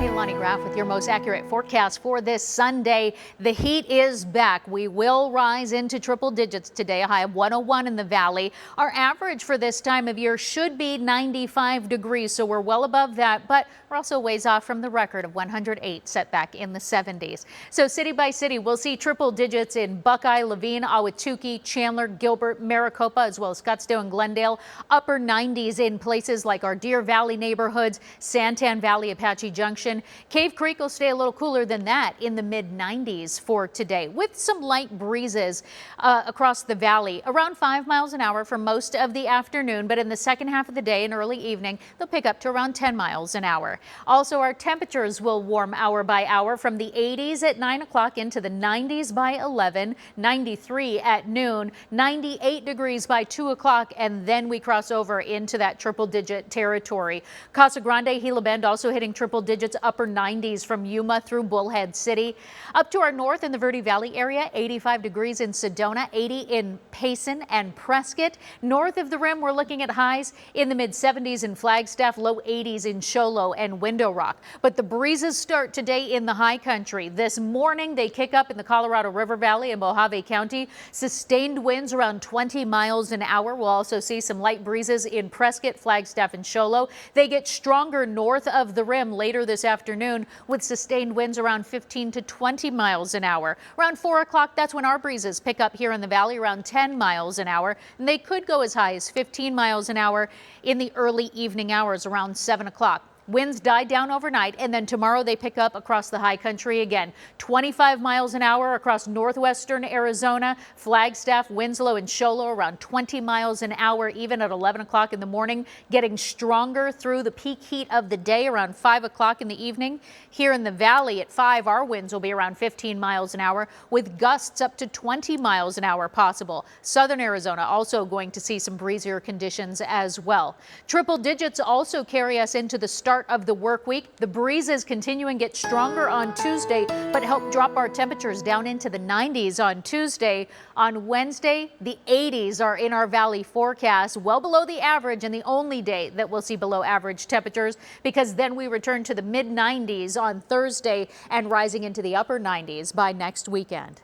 Hey, Lonnie Graff with your most accurate forecast for this Sunday. The heat is back. We will rise into triple digits today, a high of 101 in the valley. Our average for this time of year should be 95 degrees, so we're well above that, but we're also ways off from the record of 108 set back in the 70s. So city by city, we'll see triple digits in Buckeye, Laveen, Ahwatukee, Chandler, Gilbert, Maricopa, as well as Scottsdale and Glendale. Upper 90s in places like our Deer Valley neighborhoods, Santan Valley, Apache Junction. Cave Creek will stay a little cooler than that in the mid-90s for today, with some light breezes across the valley, around 5 miles an hour for most of the afternoon, but in the second half of the day and early evening, they'll pick up to around 10 miles an hour. Also, our temperatures will warm hour by hour from the 80s at 9 o'clock into the 90s by 11, 93 at noon, 98 degrees by 2 o'clock, and then we cross over into that triple-digit territory. Casa Grande, Gila Bend also hitting triple digits, upper 90s from Yuma through Bullhead City. Up to our north in the Verde Valley area, 85 degrees in Sedona, 80 in Payson and Prescott. North of the rim, we're looking at highs in the mid-70s in Flagstaff, low 80s in Show Low and Window Rock. But the breezes start today in the high country. This morning, they kick up in the Colorado River Valley and Mojave County. Sustained winds around 20 miles an hour. We'll also see some light breezes in Prescott, Flagstaff and Show Low. They get stronger north of the rim later this afternoon with sustained winds around 15 to 20 miles an hour. Around 4 o'clock, that's when our breezes pick up here in the valley, around 10 miles an hour. And they could go as high as 15 miles an hour in the early evening hours around 7 o'clock. Winds die down overnight, and then tomorrow they pick up across the high country again. 25 miles an hour across northwestern Arizona, Flagstaff, Winslow, and Show Low around 20 miles an hour, even at 11 o'clock in the morning, getting stronger through the peak heat of the day around 5 o'clock in the evening. Here in the valley at 5, our winds will be around 15 miles an hour with gusts up to 20 miles an hour possible. Southern Arizona also going to see some breezier conditions as well. Triple digits also carry us into the start of the work week. The breezes continue and get stronger on Tuesday, but help drop our temperatures down into the 90s on Tuesday. On Wednesday, the 80s are in our valley forecast, well below the average, and the only day that we'll see below average temperatures, because then we return to the mid 90s on Thursday and rising into the upper 90s by next weekend.